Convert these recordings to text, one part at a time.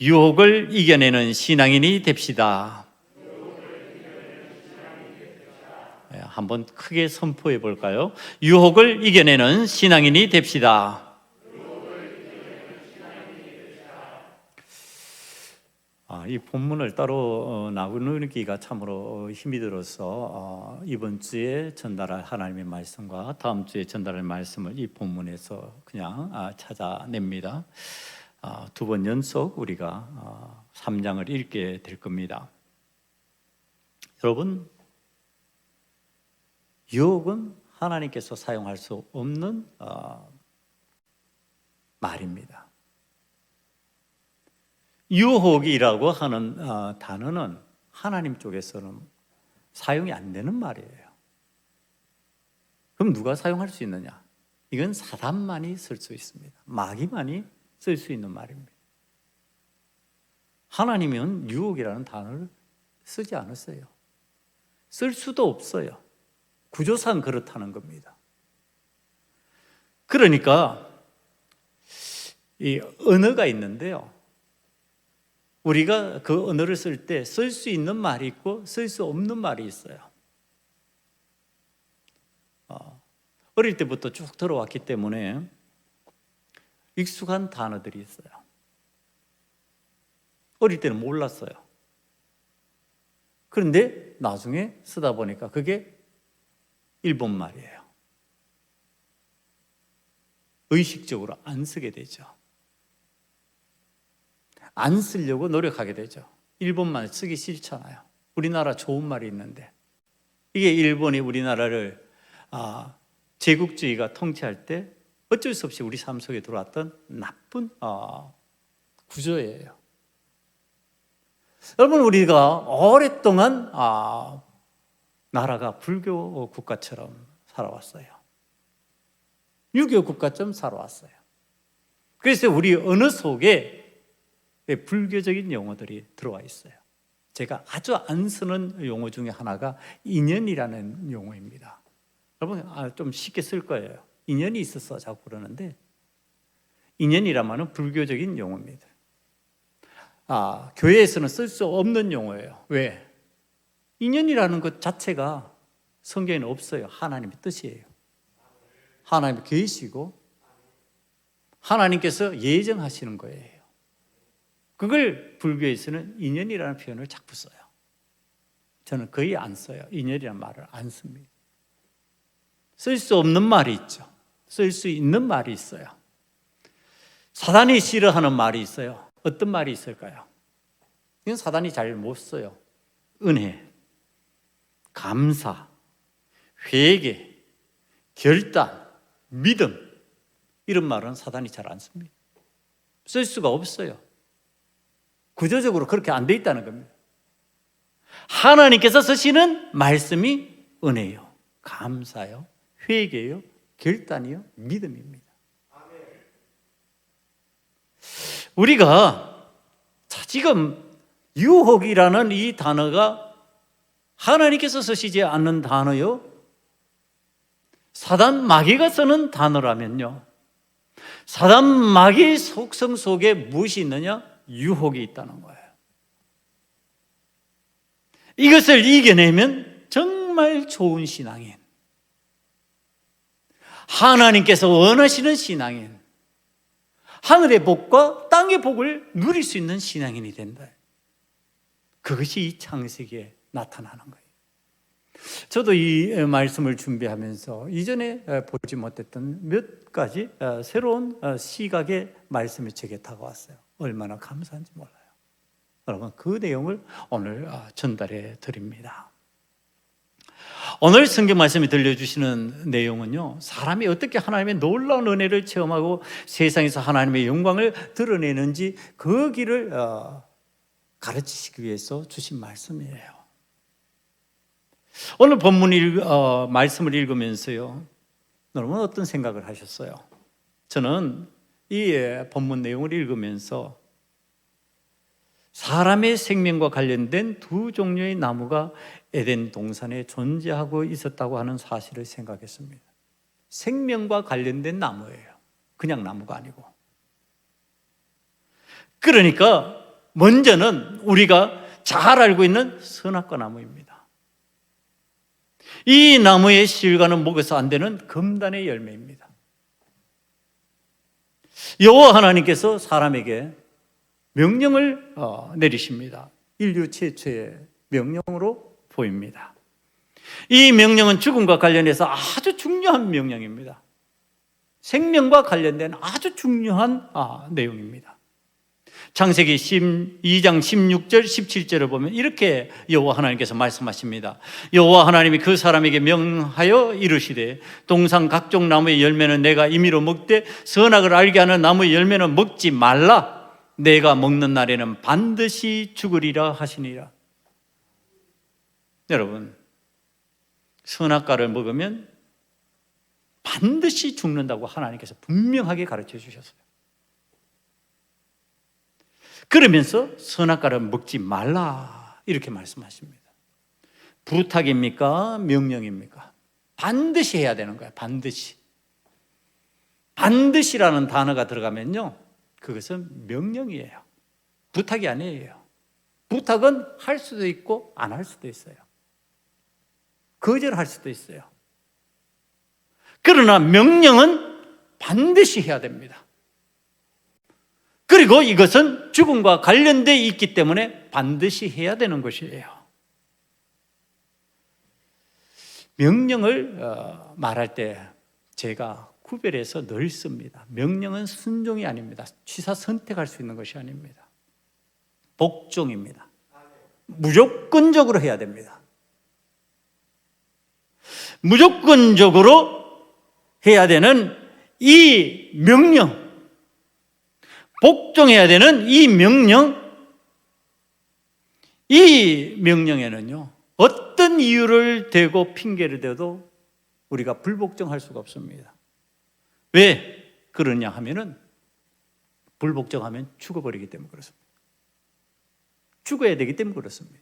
유혹을 이겨내는 신앙인이 됩시다. 한번 크게 선포해 볼까요? 유혹을 이겨내는 신앙인이 됩시다. 이 본문을 따로 나누기가 참으로 힘이 들어서 이번 주에 전달할 하나님의 말씀과 다음 주에 전달할 말씀을 이 본문에서 그냥 찾아냅니다. 두 번 연속 우리가 3장을 읽게 될 겁니다. 여러분, 유혹은 하나님께서 사용할 수 없는 말입니다. 유혹이라고 하는 단어는 하나님 쪽에서는 사용이 안 되는 말이에요. 그럼 누가 사용할 수 있느냐? 이건 사단만이 쓸 수 있습니다. 마귀만이 쓸 수 있는 말입니다. 하나님은 유혹이라는 단어를 쓰지 않았어요. 쓸 수도 없어요. 구조상 그렇다는 겁니다. 그러니까 이 언어가 있는데요, 우리가 그 언어를 쓸 때 쓸 수 있는 말이 있고 쓸 수 없는 말이 있어요. 어릴 때부터 쭉 들어왔기 때문에 익숙한 단어들이 있어요. 어릴 때는 몰랐어요. 그런데 나중에 쓰다 보니까 그게 일본 말이에요. 의식적으로 안 쓰게 되죠. 안 쓰려고 노력하게 되죠. 일본말 쓰기 싫잖아요. 우리나라 좋은 말이 있는데, 이게 일본이 우리나라를 제국주의가 통치할 때 어쩔 수 없이 우리 삶 속에 들어왔던 나쁜 구조예요. 여러분, 우리가 오랫동안 나라가 불교 국가처럼 살아왔어요. 유교 국가처럼 살아왔어요. 그래서 우리 언어 속에 불교적인 용어들이 들어와 있어요. 제가 아주 안 쓰는 용어 중에 하나가 인연이라는 용어입니다. 여러분, 좀 쉽게 쓸 거예요. 인연이 있어서 자꾸 그러는데, 인연이란 말은 불교적인 용어입니다. 교회에서는 쓸 수 없는 용어예요. 왜? 인연이라는 것 자체가 성경에는 없어요. 하나님의 뜻이에요. 하나님의 계시고 하나님께서 예정하시는 거예요. 그걸 불교에서는 인연이라는 표현을 자꾸 써요. 저는 거의 안 써요. 인연이라는 말을 안 씁니다. 쓸 수 없는 말이 있죠. 쓸 수 있는 말이 있어요. 사단이 싫어하는 말이 있어요. 어떤 말이 있을까요? 이건 사단이 잘 못 써요. 은혜, 감사, 회개, 결단, 믿음, 이런 말은 사단이 잘 안 씁니다. 쓸 수가 없어요. 구조적으로 그렇게 안 돼 있다는 겁니다. 하나님께서 쓰시는 말씀이 은혜요, 감사요, 회개요, 결단이요, 믿음입니다. 우리가 지금 유혹이라는 이 단어가 하나님께서 쓰시지 않는 단어요, 사단 마귀가 쓰는 단어라면요, 사단 마귀의 속성 속에 무엇이 있느냐? 유혹이 있다는 거예요. 이것을 이겨내면 정말 좋은 신앙인, 하나님께서 원하시는 신앙인, 하늘의 복과 땅의 복을 누릴 수 있는 신앙인이 된다. 그것이 이 창세기에 나타나는 거예요. 저도 이 말씀을 준비하면서 이전에 보지 못했던 몇 가지 새로운 시각의 말씀이 제게 다가왔어요. 얼마나 감사한지 몰라요. 여러분, 그 내용을 오늘 전달해 드립니다. 오늘 성경 말씀이 들려주시는 내용은요, 사람이 어떻게 하나님의 놀라운 은혜를 체험하고 세상에서 하나님의 영광을 드러내는지 그 길을 가르치시기 위해서 주신 말씀이에요. 오늘 본문 말씀을 읽으면서요, 여러분 어떤 생각을 하셨어요? 저는 이 본문 내용을 읽으면서 사람의 생명과 관련된 두 종류의 나무가 에덴 동산에 존재하고 있었다고 하는 사실을 생각했습니다. 생명과 관련된 나무예요. 그냥 나무가 아니고. 그러니까 먼저는 우리가 잘 알고 있는 선악과 나무입니다. 이 나무의 실과는 먹어서 안 되는 금단의 열매입니다. 여호와 하나님께서 사람에게 명령을 내리십니다. 인류 최초의 명령으로 보입니다. 이 명령은 죽음과 관련해서 아주 중요한 명령입니다. 생명과 관련된 아주 중요한 내용입니다. 창세기 2장 16절 17절을 보면 이렇게 여호와 하나님께서 말씀하십니다. 여호와 하나님이 그 사람에게 명하여 이르시되 동산 각종 나무의 열매는 내가 임의로 먹되 선악을 알게 하는 나무의 열매는 먹지 말라. 내가 먹는 날에는 반드시 죽으리라 하시니라. 여러분, 선악과를 먹으면 반드시 죽는다고 하나님께서 분명하게 가르쳐 주셨어요. 그러면서 선악과를 먹지 말라 이렇게 말씀하십니다. 부탁입니까? 명령입니까? 반드시 해야 되는 거예요. 반드시. 반드시라는 단어가 들어가면요, 그것은 명령이에요. 부탁이 아니에요. 부탁은 할 수도 있고 안 할 수도 있어요. 거절할 수도 있어요. 그러나 명령은 반드시 해야 됩니다. 그리고 이것은 죽음과 관련되어 있기 때문에 반드시 해야 되는 것이에요. 명령을 말할 때 제가 구별해서 늘 씁니다. 명령은 순종이 아닙니다. 취사 선택할 수 있는 것이 아닙니다. 복종입니다. 무조건적으로 해야 됩니다. 무조건적으로 해야 되는 이 명령, 복종해야 되는 이 명령에는요, 어떤 이유를 대고 핑계를 대도 우리가 불복종할 수가 없습니다. 왜 그러냐 하면은 불복종하면 죽어버리기 때문에 그렇습니다. 죽어야 되기 때문에 그렇습니다.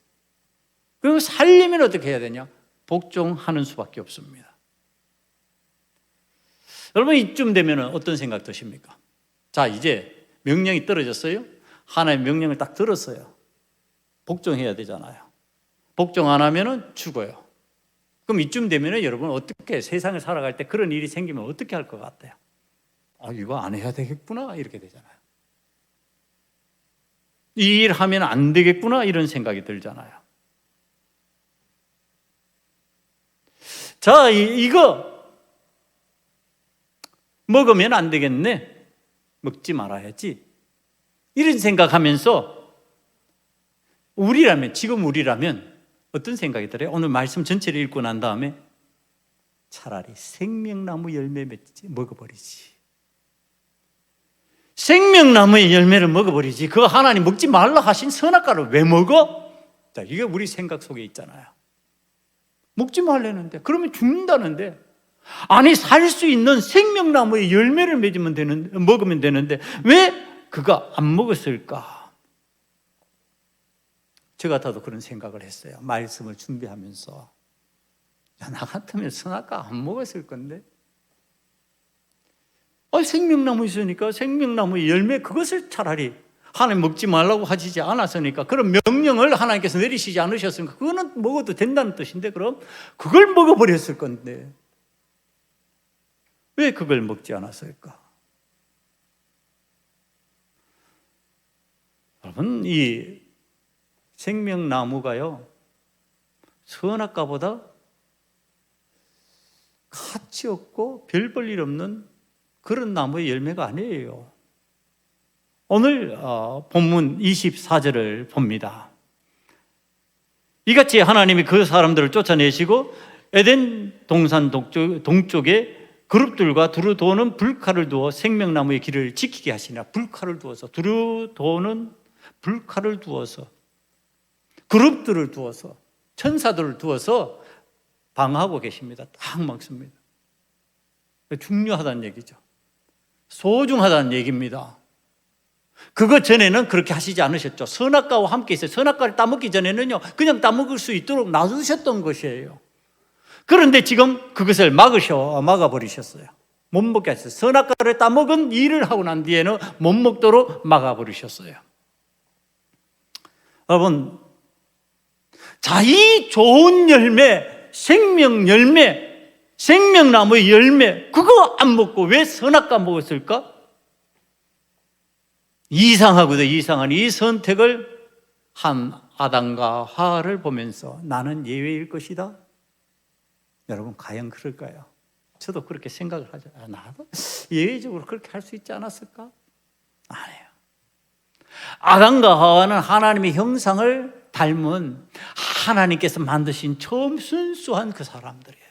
그리고 살려면 어떻게 해야 되냐? 복종하는 수밖에 없습니다. 여러분, 이쯤 되면 어떤 생각 드십니까? 자, 이제 명령이 떨어졌어요. 하나의 명령을 딱 들었어요. 복종해야 되잖아요. 복종 안 하면 죽어요. 그럼 이쯤 되면 여러분 어떻게 세상을 살아갈 때 그런 일이 생기면 어떻게 할 것 같아요? 이거 안 해야 되겠구나 이렇게 되잖아요. 이 일 하면 안 되겠구나 이런 생각이 들잖아요. 자, 이거 먹으면 안 되겠네. 먹지 말아야지. 이런 생각하면서 지금 우리라면 어떤 생각이 들어요? 오늘 말씀 전체를 읽고 난 다음에 차라리 생명나무 열매 먹어버리지. 생명나무의 열매를 먹어버리지. 그거 하나님 먹지 말라 하신 선악과를 왜 먹어? 자, 이게 우리 생각 속에 있잖아요. 먹지 말라는데, 그러면 죽는다는데. 아니, 살 수 있는 생명나무의 열매를 먹으면 되는데 왜 그가 안 먹었을까? 저 같아도 그런 생각을 했어요. 말씀을 준비하면서. 나 같으면 선악과 안 먹었을 건데. 생명나무 있으니까 생명나무의 열매 그것을 차라리 하나님 먹지 말라고 하시지 않았으니까, 그런 명령을 하나님께서 내리시지 않으셨으니까 그거는 먹어도 된다는 뜻인데, 그럼 그걸 먹어버렸을 건데 왜 그걸 먹지 않았을까? 여러분, 이 생명나무가요, 선악과보다 가치 없고 별 볼 일 없는 그런 나무의 열매가 아니에요. 오늘 본문 24절을 봅니다. 이같이 하나님이 그 사람들을 쫓아내시고 에덴 동산 동쪽에 그룹들과 두루 도는 불칼을 두어 생명나무의 길을 지키게 하시니라. 불칼을 두어서, 두루 도는 불칼을 두어서, 그룹들을 두어서, 천사들을 두어서 방하고 계십니다. 딱 막습니다. 중요하다는 얘기죠. 소중하다는 얘기입니다. 그거 전에는 그렇게 하시지 않으셨죠. 선악과와 함께 있어요. 선악과를 따먹기 전에는요, 그냥 따먹을 수 있도록 놔두셨던 것이에요. 그런데 지금 그것을 막아버리셨어요. 못 먹게 하셨어요. 선악과를 따먹은 일을 하고 난 뒤에는 못 먹도록 막아버리셨어요. 여러분, 자, 이 좋은 열매, 생명 열매, 생명나무의 열매, 그거 안 먹고 왜 선악과 먹었을까? 이상하거든. 이상한 이 선택을 한 아담과 하와를 보면서 나는 예외일 것이다. 여러분, 과연 그럴까요? 저도 그렇게 생각을 하죠. 나도 예외적으로 그렇게 할 수 있지 않았을까? 아니에요. 아담과 하와는 하나님의 형상을 닮은 하나님께서 만드신 처음 순수한 그 사람들이에요.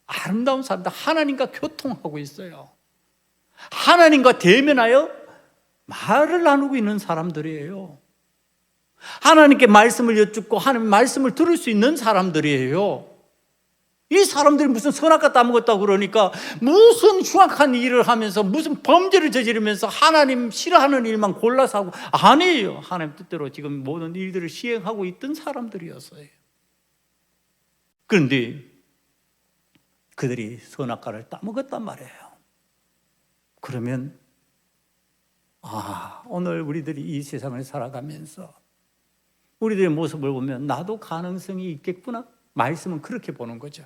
아름다운 사람들, 하나님과 교통하고 있어요. 하나님과 대면하여 말을 나누고 있는 사람들이에요. 하나님께 말씀을 여쭙고 하나님의 말씀을 들을 수 있는 사람들이에요. 이 사람들이 무슨 선악과 따먹었다고 그러니까 무슨 흉악한 일을 하면서 무슨 범죄를 저지르면서 하나님 싫어하는 일만 골라서 하고, 아니에요. 하나님 뜻대로 지금 모든 일들을 시행하고 있던 사람들이었어요. 그런데 그들이 선악과를 따먹었단 말이에요. 그러면 오늘 우리들이 이 세상을 살아가면서 우리들의 모습을 보면 나도 가능성이 있겠구나. 말씀은 그렇게 보는 거죠.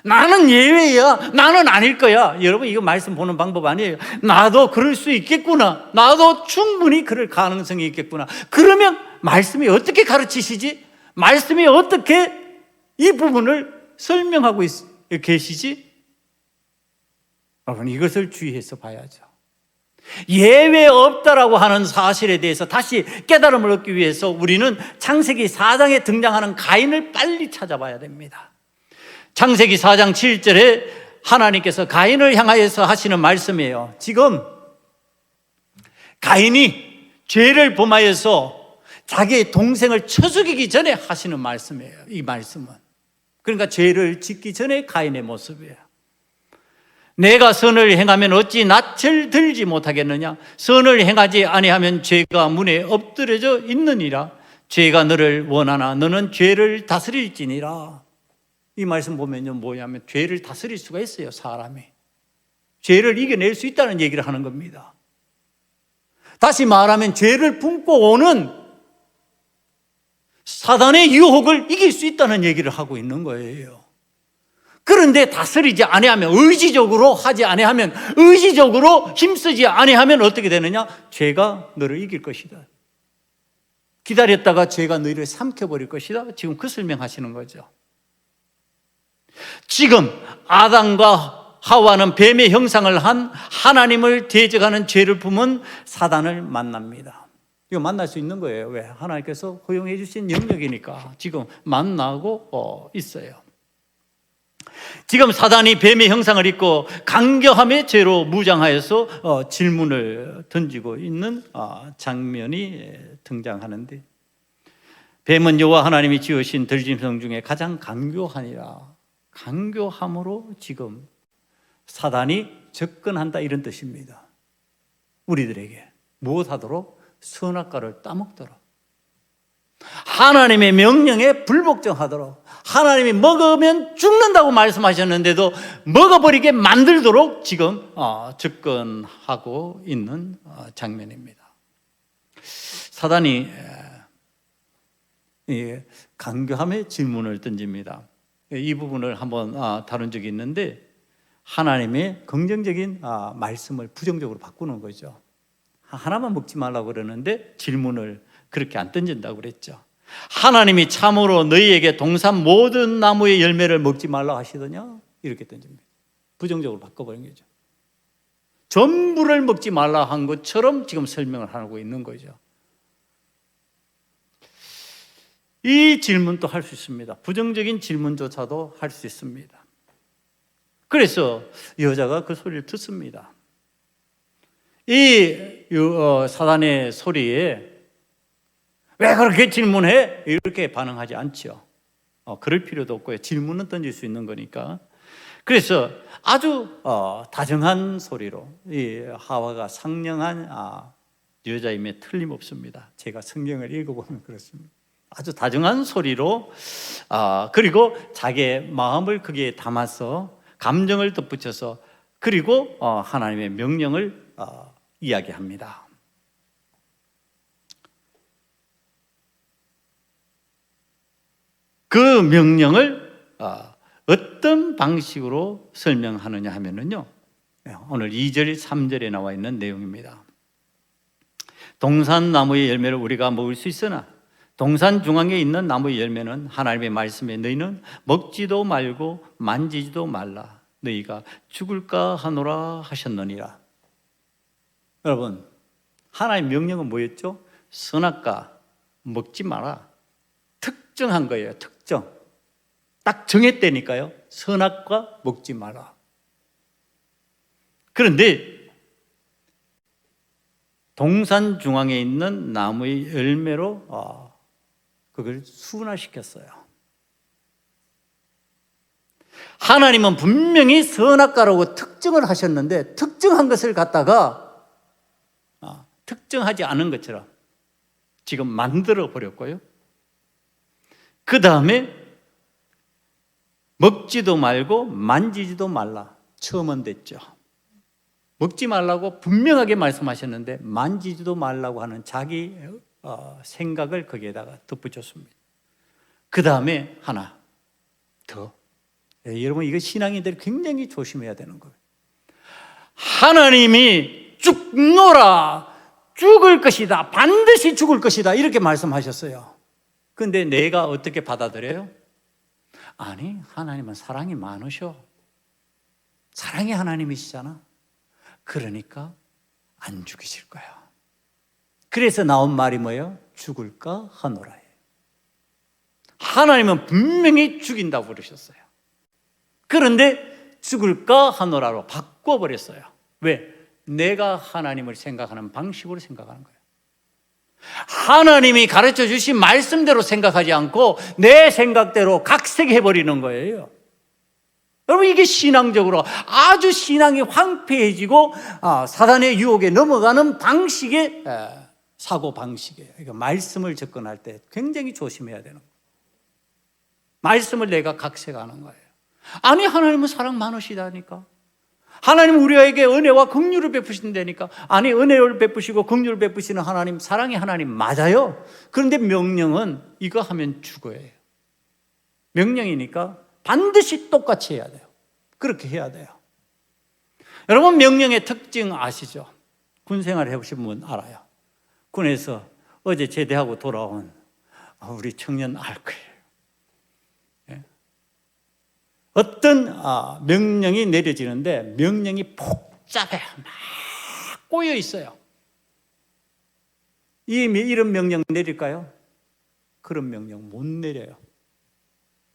나는 예외야. 나는 아닐 거야. 여러분, 이거 말씀 보는 방법 아니에요. 나도 그럴 수 있겠구나. 나도 충분히 그럴 가능성이 있겠구나. 그러면 말씀이 어떻게 가르치시지? 말씀이 어떻게 이 부분을 설명하고 계시지? 여러분, 이것을 주의해서 봐야죠. 예외 없다라고 하는 사실에 대해서 다시 깨달음을 얻기 위해서 우리는 창세기 4장에 등장하는 가인을 빨리 찾아봐야 됩니다. 창세기 4장 7절에 하나님께서 가인을 향하여서 하시는 말씀이에요. 지금 가인이 죄를 범하여서 자기의 동생을 쳐 죽이기 전에 하시는 말씀이에요. 이 말씀은 그러니까 죄를 짓기 전에 가인의 모습이에요. 내가 선을 행하면 어찌 낯을 들지 못하겠느냐? 선을 행하지 아니하면 죄가 문에 엎드려져 있느니라. 죄가 너를 원하나 너는 죄를 다스릴지니라. 이 말씀 보면요, 뭐냐면 죄를 다스릴 수가 있어요. 사람이 죄를 이겨낼 수 있다는 얘기를 하는 겁니다. 다시 말하면 죄를 품고 오는 사단의 유혹을 이길 수 있다는 얘기를 하고 있는 거예요. 그런데 다스리지 아니하면, 의지적으로 하지 아니하면, 의지적으로 힘쓰지 아니하면 어떻게 되느냐? 죄가 너를 이길 것이다. 기다렸다가 죄가 너희를 삼켜버릴 것이다. 지금 그 설명하시는 거죠. 지금 아담과 하와는 뱀의 형상을 한 하나님을 대적하는 죄를 품은 사단을 만납니다. 이거 만날 수 있는 거예요. 왜? 하나님께서 허용해 주신 영역이니까 지금 만나고 있어요. 지금 사단이 뱀의 형상을 입고 강교함의 죄로 무장하여서 질문을 던지고 있는 장면이 등장하는데, 뱀은 여호와 하나님이 지으신 들짐승 중에 가장 강교하니라. 강교함으로 지금 사단이 접근한다, 이런 뜻입니다. 우리들에게 무엇하도록? 선악과를 따먹도록, 하나님의 명령에 불복종하도록, 하나님이 먹으면 죽는다고 말씀하셨는데도 먹어버리게 만들도록 지금 접근하고 있는 장면입니다. 사단이 강교함의 질문을 던집니다. 이 부분을 한번 다룬 적이 있는데, 하나님의 긍정적인 말씀을 부정적으로 바꾸는 거죠. 하나만 먹지 말라고 그러는데 질문을 그렇게 안 던진다고 그랬죠. 하나님이 참으로 너희에게 동산 모든 나무의 열매를 먹지 말라 하시더냐? 이렇게 던집니다. 부정적으로 바꿔버린 거죠. 전부를 먹지 말라 한 것처럼 지금 설명을 하고 있는 거죠. 이 질문도 할 수 있습니다. 부정적인 질문조차도 할 수 있습니다. 그래서 여자가 그 소리를 듣습니다. 이 사단의 소리에 왜 그렇게 질문해? 이렇게 반응하지 않죠. 그럴 필요도 없고요. 질문은 던질 수 있는 거니까. 그래서 아주 다정한 소리로 이 하와가 상냥한 여자임에 틀림없습니다. 제가 성경을 읽어보면 그렇습니다. 아주 다정한 소리로 그리고 자기의 마음을 거기에 담아서 감정을 덧붙여서 그리고 하나님의 명령을 이야기합니다. 그 명령을 어떤 방식으로 설명하느냐 하면은요, 오늘 2절, 3절에 나와 있는 내용입니다. 동산나무의 열매를 우리가 먹을 수 있으나 동산 중앙에 있는 나무의 열매는 하나님의 말씀에 너희는 먹지도 말고 만지지도 말라. 너희가 죽을까 하노라 하셨느니라. 여러분, 하나님의 명령은 뭐였죠? 선악과 먹지 마라. 특정한 거예요. 특정. 딱 정했다니까요. 선악과 먹지 마라. 그런데 동산 중앙에 있는 나무의 열매로 그걸 순화시켰어요. 하나님은 분명히 선악과라고 특정을 하셨는데 특정한 것을 갖다가 특정하지 않은 것처럼 지금 만들어 버렸고요. 그 다음에 먹지도 말고 만지지도 말라. 처음은 됐죠. 먹지 말라고 분명하게 말씀하셨는데 만지지도 말라고 하는 자기 생각을 거기에다가 덧붙였습니다. 그 다음에 하나 더. 여러분, 이거 신앙인들이 굉장히 조심해야 되는 거예요. 하나님이 죽노라, 죽을 것이다, 반드시 죽을 것이다, 이렇게 말씀하셨어요. 그런데 내가 어떻게 받아들여요? 아니, 하나님은 사랑이 많으셔. 사랑의 하나님이시잖아. 그러니까 안 죽이실 거야. 그래서 나온 말이 뭐예요? 죽을까 하노라. 하나님은 분명히 죽인다고 그러셨어요. 그런데 죽을까 하노라로 바꿔버렸어요. 왜? 내가 하나님을 생각하는 방식으로 생각하는 거예요. 하나님이 가르쳐 주신 말씀대로 생각하지 않고 내 생각대로 각색해버리는 거예요. 여러분, 이게 신앙적으로 아주 신앙이 황폐해지고 사단의 유혹에 넘어가는 방식의 사고 방식이에요. 그러니까 말씀을 접근할 때 굉장히 조심해야 되는 거예요. 말씀을 내가 각색하는 거예요. 아니, 하나님은 사랑 많으시다니까. 하나님은 우리에게 은혜와 긍휼을 베푸신다니까. 아니, 은혜를 베푸시고 긍휼을 베푸시는 하나님, 사랑의 하나님 맞아요. 그런데 명령은 이거 하면 죽어요. 명령이니까 반드시 똑같이 해야 돼요. 그렇게 해야 돼요. 여러분, 명령의 특징 아시죠? 군 생활 해보신 분 알아요. 군에서 어제 제대하고 돌아온 우리 청년 알 거예요. 어떤 명령이 내려지는데 명령이 복잡해요. 막 꼬여 있어요. 이런 명령 내릴까요? 그런 명령 못 내려요.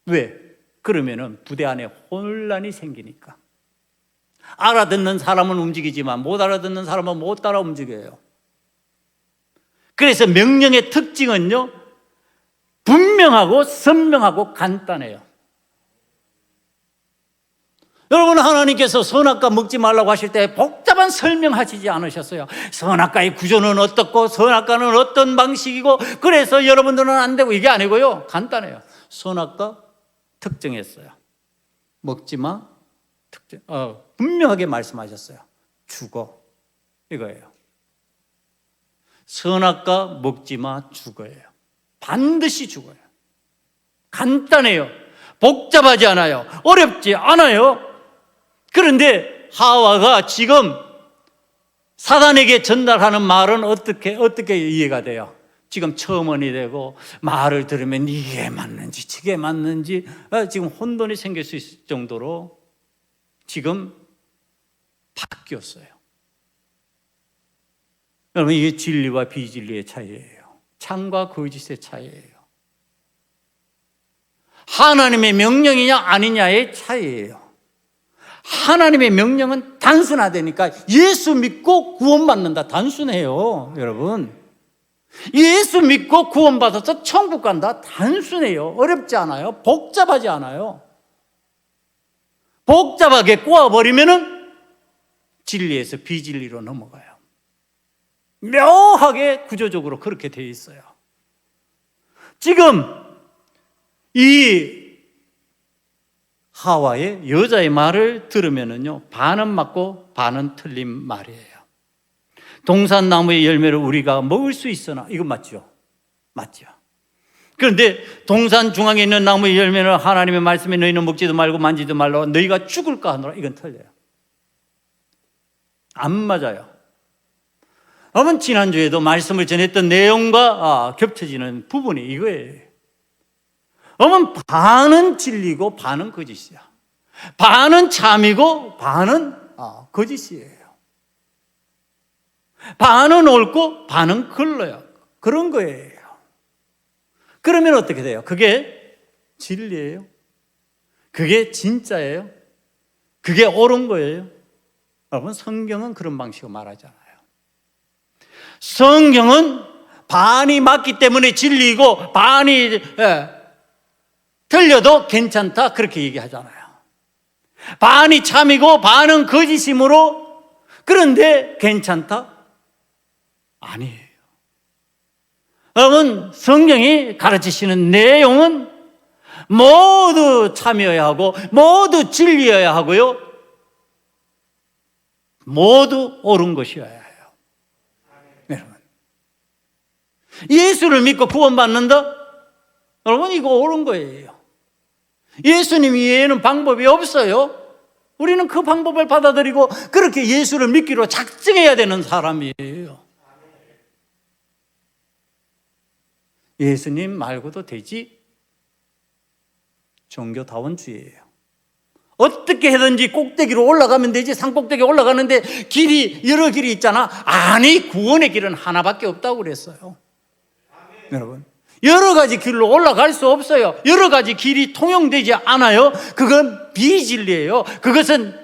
왜? 그러면은 부대 안에 혼란이 생기니까. 알아듣는 사람은 움직이지만 못 알아듣는 사람은 못 따라 움직여요. 그래서 명령의 특징은요, 분명하고 선명하고 간단해요. 여러분, 하나님께서 선악과 먹지 말라고 하실 때 복잡한 설명하시지 않으셨어요. 선악과의 구조는 어떻고 선악과는 어떤 방식이고 그래서 여러분들은 안 되고, 이게 아니고요, 간단해요. 선악과 특정했어요. 먹지 마, 특정, 분명하게 말씀하셨어요. 죽어, 이거예요. 선악과 먹지 마, 죽어요. 반드시 죽어요. 간단해요. 복잡하지 않아요. 어렵지 않아요. 그런데 하와가 지금 사단에게 전달하는 말은 어떻게 이해가 돼요? 지금 첨언이 되고 말을 들으면 이게 맞는지 저게 맞는지 지금 혼돈이 생길 수 있을 정도로 지금 바뀌었어요. 여러분, 이게 진리와 비진리의 차이예요. 참과 거짓의 차이예요. 하나님의 명령이냐 아니냐의 차이예요. 하나님의 명령은 단순하다니까. 예수 믿고 구원받는다, 단순해요. 여러분, 예수 믿고 구원받아서 천국 간다, 단순해요. 어렵지 않아요. 복잡하지 않아요. 복잡하게 꼬아버리면은 진리에서 비진리로 넘어가요. 묘하게 구조적으로 그렇게 되어 있어요. 지금 이 하와의 여자의 말을 들으면은요, 반은 맞고 반은 틀린 말이에요. 동산나무의 열매를 우리가 먹을 수 있으나, 이거 맞죠? 맞죠? 그런데 동산 중앙에 있는 나무 열매는 하나님의 말씀에 너희는 먹지도 말고 만지도 말라 너희가 죽을까 하노라. 이건 틀려요. 안 맞아요. 여러분, 지난주에도 말씀을 전했던 내용과 겹쳐지는 부분이 이거예요. 여러분, 반은 진리고 반은 거짓이야. 반은 참이고 반은 거짓이에요. 반은 옳고 반은 걸러요. 그런 거예요. 그러면 어떻게 돼요? 그게 진리예요? 그게 진짜예요? 그게 옳은 거예요? 여러분, 성경은 그런 방식으로 말하잖아요. 성경은 반이 맞기 때문에 진리이고 반이 틀려도 괜찮다 그렇게 얘기하잖아요. 반이 참이고 반은 거짓이므로 그런데 괜찮다? 아니에요. 여러분, 성경이 가르치시는 내용은 모두 참이어야 하고 모두 진리여야 하고요, 모두 옳은 것이어야 해요. 여러분, 예수를 믿고 구원받는다? 여러분, 이거 옳은 거예요. 예수님 이외에는 방법이 없어요. 우리는 그 방법을 받아들이고 그렇게 예수를 믿기로 작정해야 되는 사람이에요. 예수님 말고도 되지? 종교다원주의예요. 어떻게 해든지 꼭대기로 올라가면 되지. 산꼭대기에 올라가는데 여러 길이 있잖아. 아니, 구원의 길은 하나밖에 없다고 그랬어요. 여러분, 여러 가지 길로 올라갈 수 없어요. 여러 가지 길이 통용되지 않아요. 그건 비진리예요. 그것은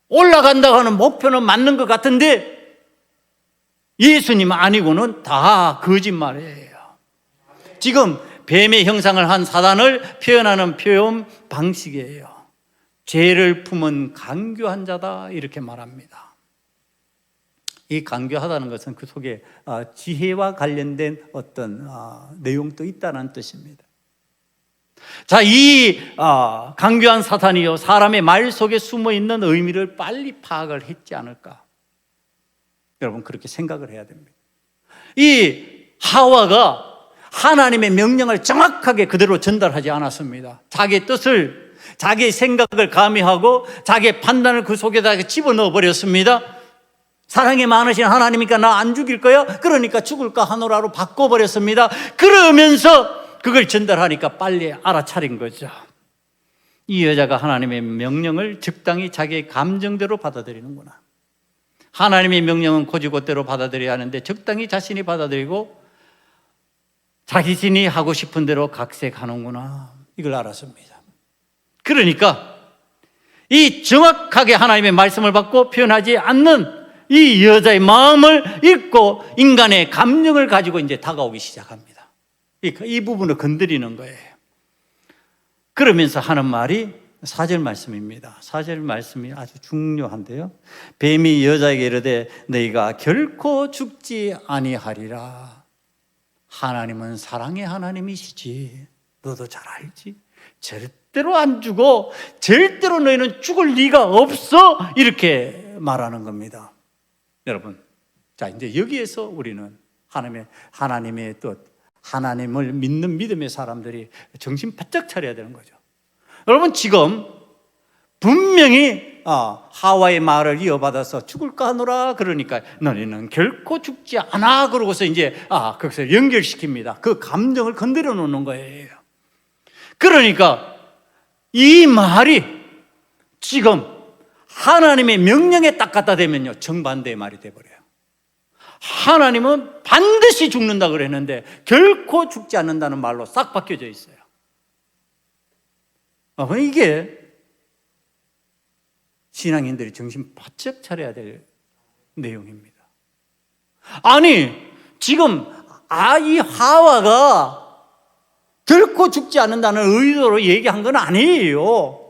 올라간다고 하는 목표는 맞는 것 같은데 예수님 아니고는 다 거짓말이에요. 지금 뱀의 형상을 한 사단을 표현하는 표현 방식이에요. 죄를 품은 간교한 자다 이렇게 말합니다. 이 간교하다는 것은 그 속에 지혜와 관련된 어떤 내용도 있다는 뜻입니다. 자, 이 간교한 사탄이요, 사람의 말 속에 숨어있는 의미를 빨리 파악을 했지 않을까. 여러분, 그렇게 생각을 해야 됩니다. 이 하와가 하나님의 명령을 정확하게 그대로 전달하지 않았습니다. 자기의 뜻을, 자기의 생각을 가미하고 자기의 판단을 그 속에다 집어넣어 버렸습니다. 사랑이 많으신 하나님이니까 나 안 죽일 거야? 그러니까 죽을까 하노라로 바꿔버렸습니다. 그러면서 그걸 전달하니까 빨리 알아차린 거죠. 이 여자가 하나님의 명령을 적당히 자기의 감정대로 받아들이는구나. 하나님의 명령은 곧이곧대로 받아들여야 하는데 적당히 자신이 받아들이고 자기신이 하고 싶은 대로 각색하는구나, 이걸 알았습니다. 그러니까 이 정확하게 하나님의 말씀을 받고 표현하지 않는 이 여자의 마음을 읽고 인간의 감정을 가지고 이제 다가오기 시작합니다. 이 부분을 건드리는 거예요. 그러면서 하는 말이 4절 말씀입니다. 4절 말씀이 아주 중요한데요. 뱀이 여자에게 이르되 너희가 결코 죽지 아니하리라. 하나님은 사랑의 하나님이시지. 너도 잘 알지? 절대로 안 죽어. 절대로 너희는 죽을 리가 없어. 이렇게 말하는 겁니다. 여러분, 자, 이제 여기에서 우리는 하나님의 뜻, 하나님을 믿는 믿음의 사람들이 정신 바짝 차려야 되는 거죠. 여러분, 지금 분명히 하와의 말을 이어받아서 죽을까 하노라 그러니까 너희는 결코 죽지 않아 그러고서 이제 거기서 연결시킵니다. 그 감정을 건드려 놓는 거예요. 그러니까 이 말이 지금 하나님의 명령에 딱 갖다 대면요, 정반대의 말이 돼버려요. 하나님은 반드시 죽는다 그랬는데 결코 죽지 않는다는 말로 싹 바뀌어져 있어요. 이게 신앙인들이 정신 바짝 차려야 될 내용입니다. 아니, 지금 이 하와가 결코 죽지 않는다는 의도로 얘기한 건 아니에요.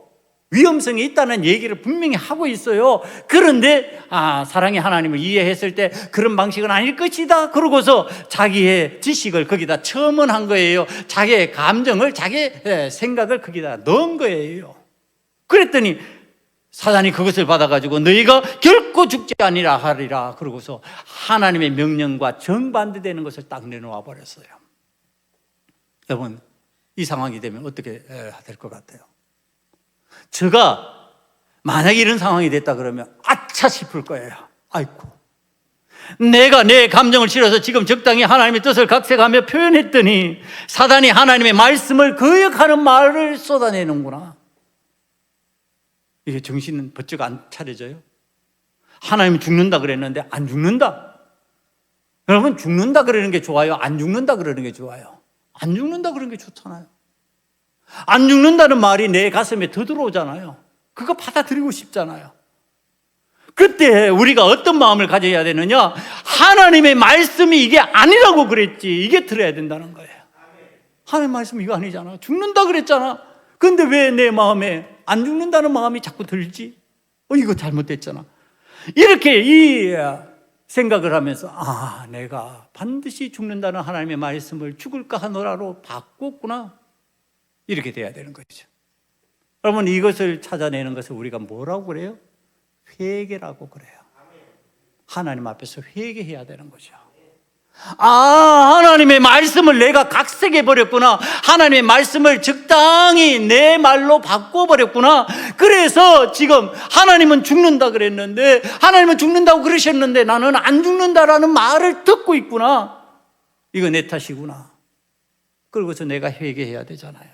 위험성이 있다는 얘기를 분명히 하고 있어요. 그런데 사랑의 하나님을 이해했을 때 그런 방식은 아닐 것이다 그러고서 자기의 지식을 거기다 첨언한 거예요. 자기의 감정을, 자기의 생각을 거기다 넣은 거예요. 그랬더니 사단이 그것을 받아가지고 너희가 결코 죽지 아니라 하리라 그러고서 하나님의 명령과 정반대되는 것을 딱 내놓아 버렸어요. 여러분, 이 상황이 되면 어떻게 될 것 같아요? 제가 만약에 이런 상황이 됐다 그러면 아차 싶을 거예요. 아이고, 내가 내 감정을 실어서 지금 적당히 하나님의 뜻을 각색하며 표현했더니 사단이 하나님의 말씀을 거역하는 말을 쏟아내는구나. 이게 정신은 번쩍 안 차려져요? 하나님은 죽는다 그랬는데 안 죽는다. 여러분, 죽는다 그러는 게 좋아요? 안 죽는다 그러는 게 좋아요? 안 죽는다 그러는 게 좋잖아요. 안 죽는다는 말이 내 가슴에 더 들어오잖아요. 그거 받아들이고 싶잖아요. 그때 우리가 어떤 마음을 가져야 되느냐? 하나님의 말씀이 이게 아니라고 그랬지, 이게 들어야 된다는 거예요. 하나님의 말씀이 이거 아니잖아. 죽는다 그랬잖아. 근데 왜 내 마음에 안 죽는다는 마음이 자꾸 들지? 이거 잘못됐잖아. 이렇게 이 생각을 하면서 내가 반드시 죽는다는 하나님의 말씀을 죽을까 하노라로 바꿨구나. 이렇게 돼야 되는 거죠. 여러분, 이것을 찾아내는 것을 우리가 뭐라고 그래요? 회개라고 그래요. 하나님 앞에서 회개해야 되는 거죠. 하나님의 말씀을 내가 각색해 버렸구나. 하나님의 말씀을 적당히 내 말로 바꿔 버렸구나. 그래서 지금 하나님은 죽는다 그랬는데, 하나님은 죽는다고 그러셨는데 나는 안 죽는다라는 말을 듣고 있구나. 이거 내 탓이구나. 그러고서 내가 회개해야 되잖아요.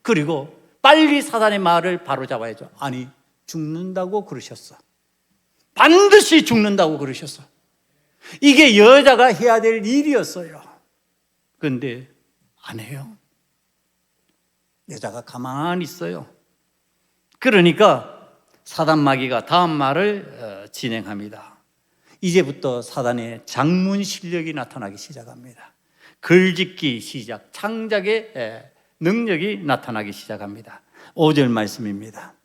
그리고 빨리 사단의 말을 바로잡아야죠. 아니, 죽는다고 그러셨어. 반드시 죽는다고 그러셨어. 이게 여자가 해야 될 일이었어요. 그런데 안 해요. 여자가 가만히 있어요. 그러니까 사단 마귀가 다음 말을 진행합니다. 이제부터 사단의 장문 실력이 나타나기 시작합니다. 글짓기 시작, 창작의 능력이 나타나기 시작합니다. 5절 말씀입니다.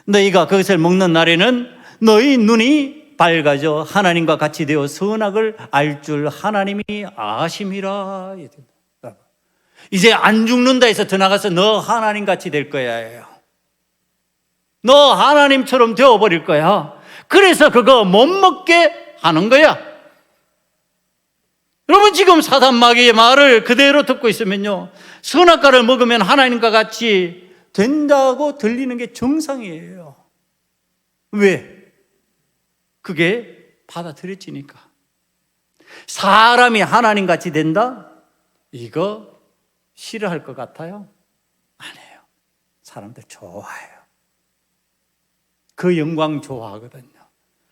너희가 그것을 먹는 날에는 너희 눈이 밝아져 하나님과 같이 되어 선악을 알 줄 하나님이 아심이라. 이제 안 죽는다 해서 더 나가서 너 하나님 같이 될 거야. 너 하나님처럼 되어버릴 거야. 그래서 그거 못 먹게 하는 거야. 여러분, 지금 사단 마귀의 말을 그대로 듣고 있으면요, 선악과를 먹으면 하나님과 같이 된다고 들리는 게 정상이에요. 왜? 그게 받아들여지니까. 사람이 하나님같이 된다? 이거 싫어할 것 같아요? 아니에요. 사람들 좋아해요. 그 영광 좋아하거든요.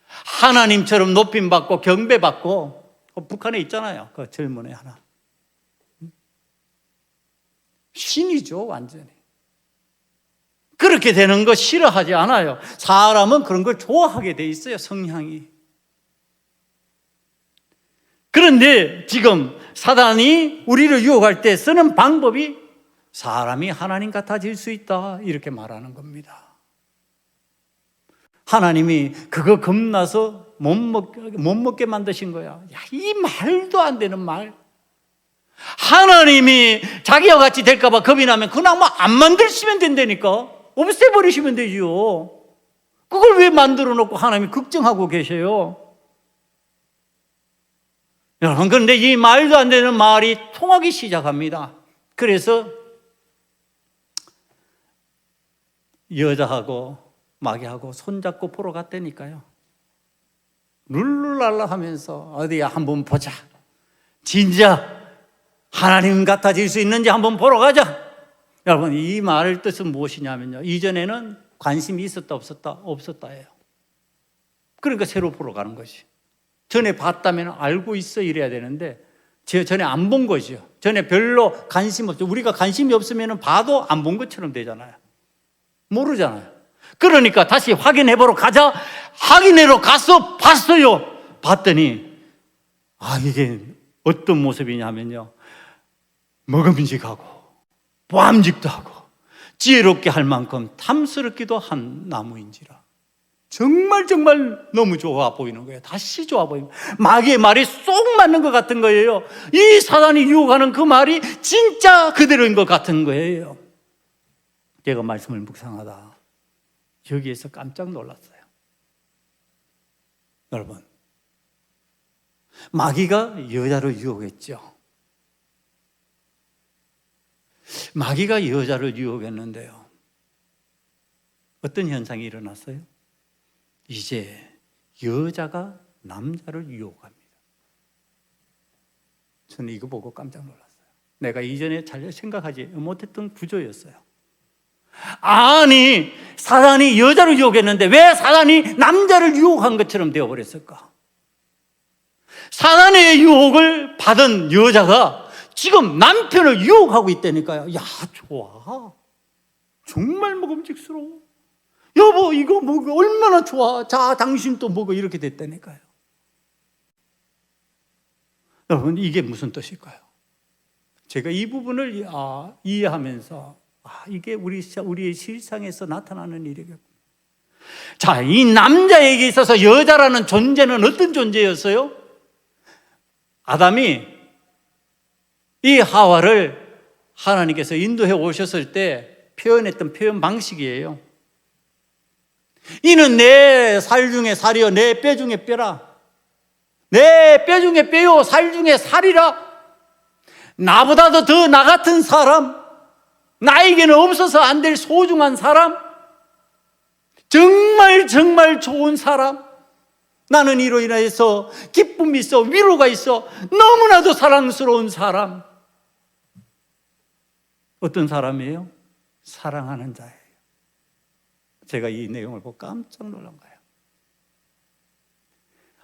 하나님처럼 높임받고 경배받고, 북한에 있잖아요. 그 젊은 애 하나. 신이죠, 완전히. 그렇게 되는 거 싫어하지 않아요. 사람은 그런 걸 좋아하게 돼 있어요, 성향이. 그런데 지금 사단이 우리를 유혹할 때 쓰는 방법이 사람이 하나님 같아질 수 있다, 이렇게 말하는 겁니다. 하나님이 그거 겁나서 못 먹게 만드신 거야. 이 말도 안 되는 말. 하나님이 자기와 같이 될까 봐 겁이 나면 그냥 안 만드시면 된다니까. 없애버리시면 되지요. 그걸 왜 만들어 놓고 하나님이 걱정하고 계셔요? 여러분, 그런데 이 말도 안 되는 말이 통하기 시작합니다. 그래서 여자하고 마귀하고 손잡고 보러 갔다니까요. 룰루랄라 하면서 어디야 한번 보자. 진짜 하나님 같아질 수 있는지 한번 보러 가자. 여러분, 이 말의 뜻은 무엇이냐면요, 이전에는 관심이 있었다 없었다? 없었다예요. 그러니까 새로 보러 가는 거지. 전에 봤다면 알고 있어 이래야 되는데 전에 안 본 거죠. 전에 별로 관심 없죠. 우리가 관심이 없으면 봐도 안 본 것처럼 되잖아요. 모르잖아요. 그러니까 다시 확인해보러 가자. 확인해러 가서 봤어요. 봤더니 이게 어떤 모습이냐면요, 먹음직하고 보암직도 하고 지혜롭게 할 만큼 탐스럽기도 한 나무인지라. 정말 너무 좋아 보이는 거예요. 다시 좋아 보이는 거예요. 마귀의 말이 쏙 맞는 것 같은 거예요. 이 사단이 유혹하는 그 말이 진짜 그대로인 것 같은 거예요. 제가 말씀을 묵상하다 여기에서 깜짝 놀랐어요. 여러분, 마귀가 여자를 유혹했죠. 마귀가 여자를 유혹했는데요. 어떤 현상이 일어났어요? 이제 여자가 남자를 유혹합니다. 저는 이거 보고 깜짝 놀랐어요. 내가 이전에 잘 생각하지 못했던 구조였어요. 아니, 사단이 여자를 유혹했는데 왜 사단이 남자를 유혹한 것처럼 되어버렸을까? 사단의 유혹을 받은 여자가 지금 남편을 유혹하고 있다니까요. 야, 좋아. 정말 먹음직스러워. 여보, 이거 먹어. 얼마나 좋아. 자, 당신 또 먹어. 이렇게 됐다니까요. 여러분, 이게 무슨 뜻일까요? 제가 이 부분을 이해하면서 이게 우리의 실상에서 나타나는 일이겠구나. 자, 이 남자에게 있어서 여자라는 존재는 어떤 존재였어요? 아담이 이 하와를 하나님께서 인도해 오셨을 때 표현했던 표현 방식이에요. 이는 내 살 중에 살이요 내 뼈 중에 뼈라. 내 뼈 중에 뼈요 살 중에 살이라. 나보다도 더 나 같은 사람, 나에게는 없어서 안 될 소중한 사람, 정말 정말 좋은 사람, 나는 이로 인해서 기쁨이 있어, 위로가 있어, 너무나도 사랑스러운 사람. 어떤 사람이에요? 사랑하는 자예요. 제가 이 내용을 보고 깜짝 놀란 거예요.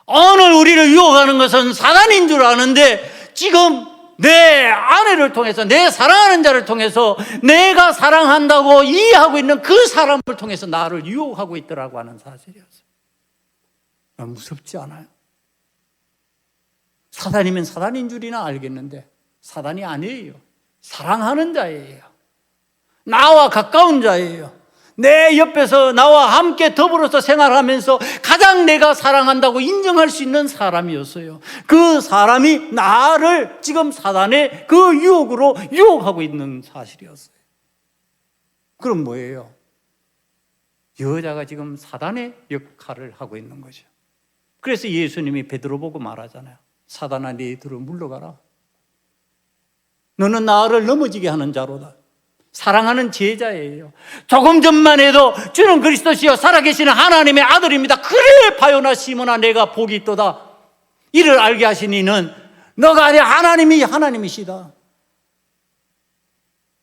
오늘 우리를 유혹하는 것은 사단인 줄 아는데 지금 내 아내를 통해서, 내 사랑하는 자를 통해서, 내가 사랑한다고 이해하고 있는 그 사람을 통해서 나를 유혹하고 있더라고 하는 사실이었어요. 무섭지 않아요? 사단이면 사단인 줄이나 알겠는데 사단이 아니에요. 사랑하는 자예요. 나와 가까운 자예요. 내 옆에서 나와 함께 더불어서 생활하면서 가장 내가 사랑한다고 인정할 수 있는 사람이었어요. 그 사람이 나를 지금 사단의 그 유혹으로 유혹하고 있는 사실이었어요. 그럼 뭐예요? 여자가 지금 사단의 역할을 하고 있는 거죠. 그래서 예수님이 베드로 보고 말하잖아요. 사단아, 네 뒤로 물러가라. 너는 나를 넘어지게 하는 자로다. 사랑하는 제자예요. 조금 전만 해도 주는 그리스도시요 살아계시는 하나님의 아들입니다. 그래 바요나 시몬아, 내가 복이 있도다. 이를 알게 하신 이는 너가 아니라 하나님이시다.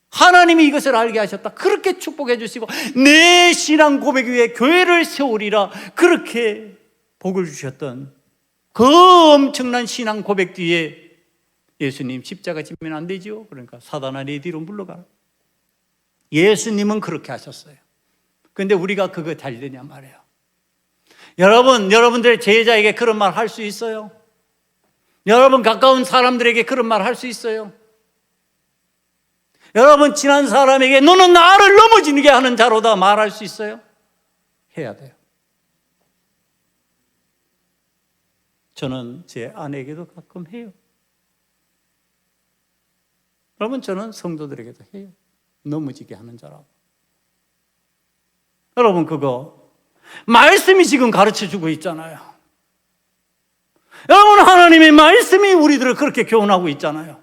하나님이 이것을 알게 하셨다. 그렇게 축복해 주시고 내 신앙 고백 위에 교회를 세우리라. 그렇게 복을 주셨던 그 엄청난 신앙 고백 뒤에 예수님 십자가 지면 안 되죠. 그러니까 사단아, 내 뒤로 물러가라. 예수님은 그렇게 하셨어요. 그런데 우리가 그거 잘 되냐 말이에요. 여러분들의 제자에게 그런 말 할 수 있어요? 여러분 가까운 사람들에게 그런 말 할 수 있어요? 여러분 친한 사람에게 너는 나를 넘어지게 하는 자로다 말할 수 있어요? 해야 돼요. 저는 제 아내에게도 가끔 해요. 여러분, 저는 성도들에게도 해요. 넘어지게 하는 자라고. 여러분, 그거 말씀이 지금 가르쳐주고 있잖아요. 여러분, 하나님의 말씀이 우리들을 그렇게 교훈하고 있잖아요.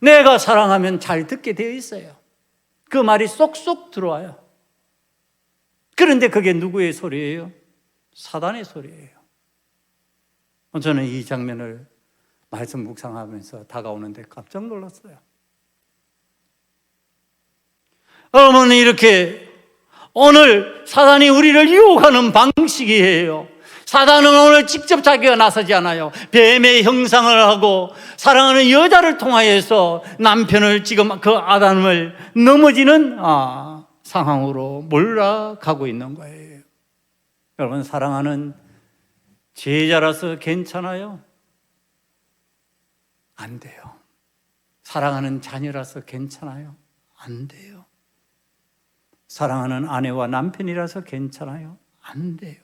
내가 사랑하면 잘 듣게 되어 있어요. 그 말이 쏙쏙 들어와요. 그런데 그게 누구의 소리예요? 사단의 소리예요. 저는 이 장면을 말씀 묵상하면서 다가오는데 깜짝 놀랐어요. 여러분, 이렇게 오늘 사단이 우리를 유혹하는 방식이에요. 사단은 오늘 직접 자기가 나서지 않아요. 뱀의 형상을 하고 사랑하는 여자를 통하여서 남편을 지금 그 아담을 넘어지는 상황으로 몰아가고 있는 거예요. 여러분, 사랑하는 제자라서 괜찮아요? 안 돼요. 사랑하는 자녀라서 괜찮아요? 안 돼요. 사랑하는 아내와 남편이라서 괜찮아요? 안 돼요.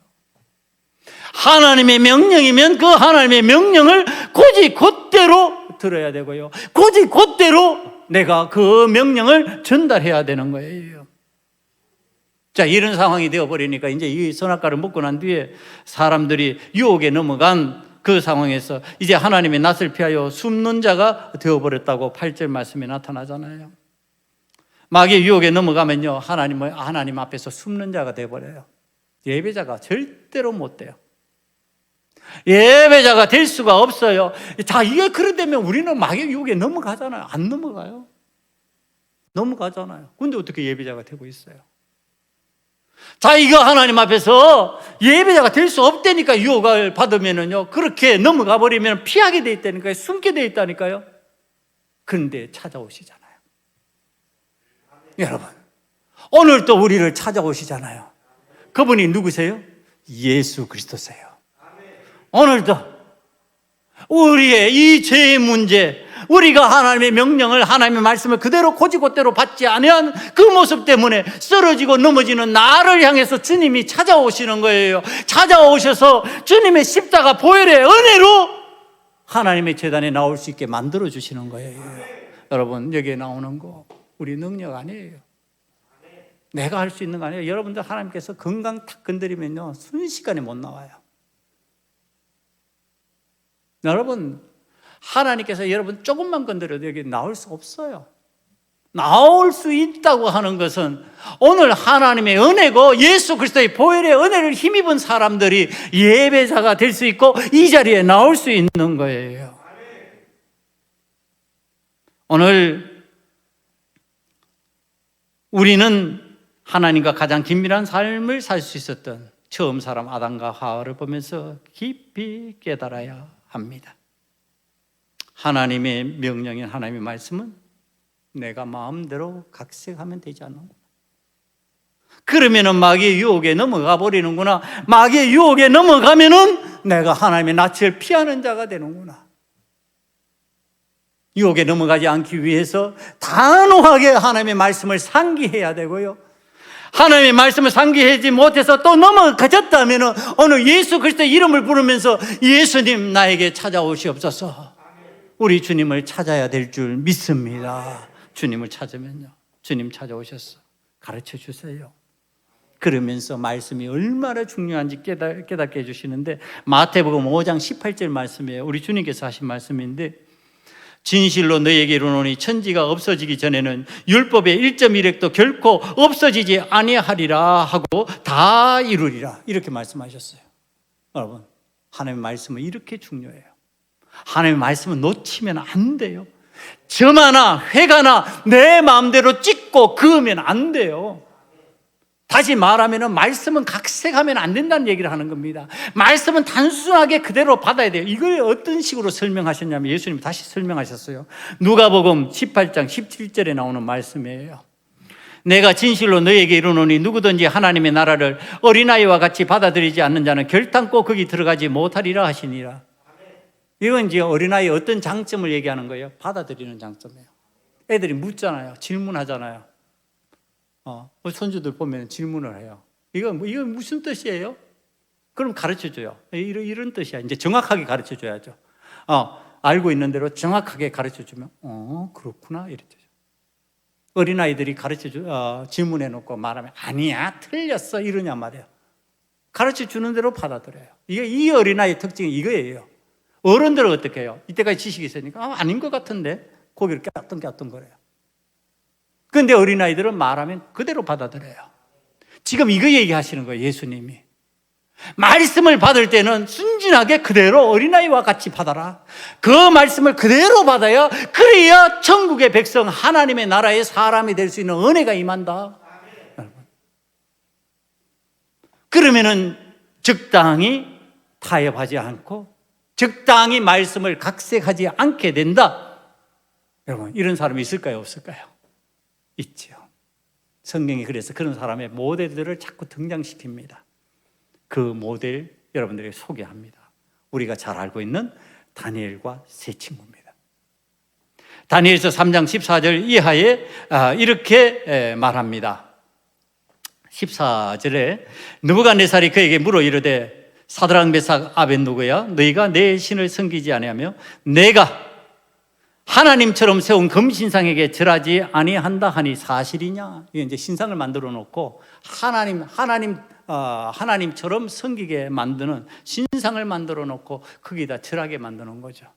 하나님의 명령이면 그 하나님의 명령을 곧이 곧대로 들어야 되고요. 곧이 곧대로 내가 그 명령을 전달해야 되는 거예요. 자, 이런 상황이 되어버리니까 이제 이 선악과를 먹고 난 뒤에 사람들이 유혹에 넘어간 그 상황에서 이제 하나님의 낯을 피하여 숨는 자가 되어버렸다고 8절 말씀에 나타나잖아요. 마귀의 유혹에 넘어가면요, 하나님 앞에서 숨는 자가 되어버려요. 예배자가 절대로 못 돼요. 예배자가 될 수가 없어요. 자, 이게 그러다면 우리는 마귀의 유혹에 넘어가잖아요. 안 넘어가요. 넘어가잖아요. 근데 어떻게 예배자가 되고 있어요? 자, 이거 하나님 앞에서 예배자가 될 수 없다니까. 유혹을 받으면은요, 그렇게 넘어가 버리면 피하게 돼 있다니까요. 숨게 돼 있다니까요. 그런데 찾아오시잖아요. 여러분, 오늘 또 우리를 찾아오시잖아요. 그분이 누구세요? 예수 그리스도세요. 오늘도 우리의 이 죄의 문제, 우리가 하나님의 명령을, 하나님의 말씀을 그대로 고지고대로 받지 않으면 그 모습 때문에 쓰러지고 넘어지는 나를 향해서 주님이 찾아오시는 거예요. 찾아오셔서 주님의 십자가 보혈의 은혜로 하나님의 제단에 나올 수 있게 만들어 주시는 거예요. 여러분, 여기에 나오는 거 우리 능력 아니에요. 내가 할 수 있는 거 아니에요. 여러분들 하나님께서 건강 탁 건드리면요, 순식간에 못 나와요. 여러분, 하나님께서 여러분 조금만 건드려도 여기 나올 수 없어요. 나올 수 있다고 하는 것은 오늘 하나님의 은혜고 예수 그리스도의 보혈의 은혜를 힘입은 사람들이 예배자가 될 수 있고 이 자리에 나올 수 있는 거예요. 오늘 우리는 하나님과 가장 긴밀한 삶을 살 수 있었던 처음 사람 아담과 하와를 보면서 깊이 깨달아야 합니다. 하나님의 명령인 하나님의 말씀은 내가 마음대로 각색하면 되지 않는구나. 그러면은 마귀의 유혹에 넘어가 버리는구나. 마귀의 유혹에 넘어가면은 내가 하나님의 낯을 피하는 자가 되는구나. 유혹에 넘어가지 않기 위해서 단호하게 하나님의 말씀을 상기해야 되고요. 하나님의 말씀을 상기하지 못해서 또 넘어가졌다면 오늘 예수 그리스도의 이름을 부르면서 예수님 나에게 찾아오시옵소서. 우리 주님을 찾아야 될 줄 믿습니다. 주님을 찾으면요, 주님 찾아오셨어. 가르쳐 주세요. 그러면서 말씀이 얼마나 중요한지 깨닫게 해주시는데 마태복음 5장 18절 말씀이에요. 우리 주님께서 하신 말씀인데, 진실로 너희에게 이르노니 천지가 없어지기 전에는 율법의 1.1획도 결코 없어지지 아니하리라 하고 다 이루리라, 이렇게 말씀하셨어요. 여러분, 하나님의 말씀은 이렇게 중요해요. 하나님의 말씀은 놓치면 안 돼요. 점 하나, 획 하나 내 마음대로 찍고 그으면 안 돼요. 다시 말하면 말씀은 각색하면 안 된다는 얘기를 하는 겁니다. 말씀은 단순하게 그대로 받아야 돼요. 이걸 어떤 식으로 설명하셨냐면 예수님이 다시 설명하셨어요. 누가복음 18장 17절에 나오는 말씀이에요. 내가 진실로 너희에게 이르노니 누구든지 하나님의 나라를 어린아이와 같이 받아들이지 않는 자는 결단코 거기 들어가지 못하리라 하시니라. 이건 이제 어린아이의 어떤 장점을 얘기하는 거예요? 받아들이는 장점이에요. 애들이 묻잖아요. 질문하잖아요. 손주들 보면 질문을 해요. 이건 무슨 뜻이에요? 그럼 가르쳐줘요. 이런 뜻이야. 이제 정확하게 가르쳐줘야죠. 알고 있는 대로 정확하게 가르쳐주면, 그렇구나, 이랬죠. 어린아이들이 질문해놓고 말하면, 아니야, 틀렸어, 이러냐 말이에요. 가르쳐주는 대로 받아들여요. 이 어린아이의 특징이 이거예요. 어른들은 어떻게 해요? 이때까지 지식이 있으니까, 아닌 것 같은데, 고개를 깨뚱깨뚱거려요. 그런데 어린아이들은 말하면 그대로 받아들여요. 지금 이거 얘기하시는 거예요, 예수님이. 말씀을 받을 때는 순진하게 그대로 어린아이와 같이 받아라. 그 말씀을 그대로 받아야, 그래야 천국의 백성, 하나님의 나라의 사람이 될 수 있는 은혜가 임한다. 그러면은 적당히 타협하지 않고 적당히 말씀을 각색하지 않게 된다. 여러분, 이런 사람이 있을까요, 없을까요? 있죠. 성경이 그래서 그런 사람의 모델들을 자꾸 등장시킵니다. 그 모델 여러분들에게 소개합니다. 우리가 잘 알고 있는 다니엘과 세 친구입니다. 다니엘서 3장 14절 이하에 이렇게 말합니다. 14절에 느부갓네살이 그에게 물어 이르되 사드락 메삭 아벳느고야, 너희가 내 신을 섬기지 아니하며 내가 하나님처럼 세운 금신상에게 절하지 아니한다 하니 사실이냐? 이게 이제 신상을 만들어 놓고 하나님 하나님처럼 섬기게 만드는 신상을 만들어 놓고 거기다 절하게 만드는 거죠.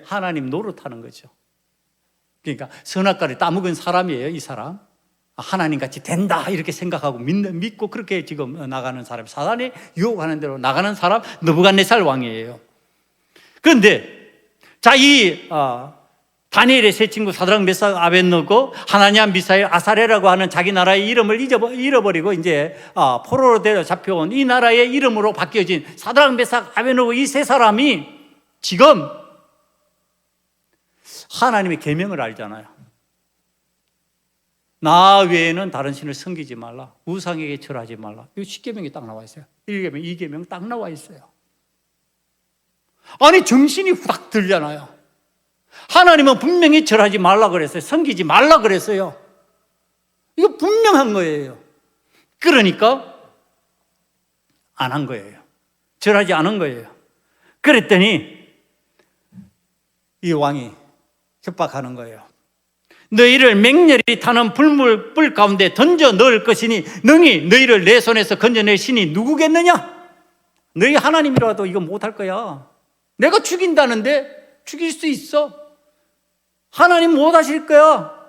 하나님 노릇하는 거죠. 그러니까 선악과를 따먹은 사람이에요, 이 사람. 하나님같이 된다 이렇게 생각하고 믿고 그렇게 지금 나가는 사람, 사단이 유혹하는 대로 나가는 사람 느부갓네살 왕이에요. 그런데 자, 이 다니엘의 세 친구 사드락 메삭 아벳느고 하나냐 미사엘 아사레라고 하는 자기 나라의 이름을 잃어버리고 이제 포로로 잡혀온 이 나라의 이름으로 바뀌어진 사드락 메삭 아벳느고 이 세 사람이 지금 하나님의 계명을 알잖아요. 나 외에는 다른 신을 섬기지 말라, 우상에게 절하지 말라. 이 10계명이 딱 나와 있어요. 1계명, 2계명 딱 나와 있어요. 아니 정신이 후닥 들잖아요. 하나님은 분명히 절하지 말라 그랬어요. 섬기지 말라 그랬어요. 이거 분명한 거예요. 그러니까 안 한 거예요. 절하지 않은 거예요. 그랬더니 이 왕이 협박하는 거예요. 너희를 맹렬히 타는 불 가운데 던져 넣을 것이니 능히 너희를 내 손에서 건져낼 신이 누구겠느냐? 너희 하나님이라도 이거 못할 거야. 내가 죽인다는데 죽일 수 있어? 하나님 못하실 거야.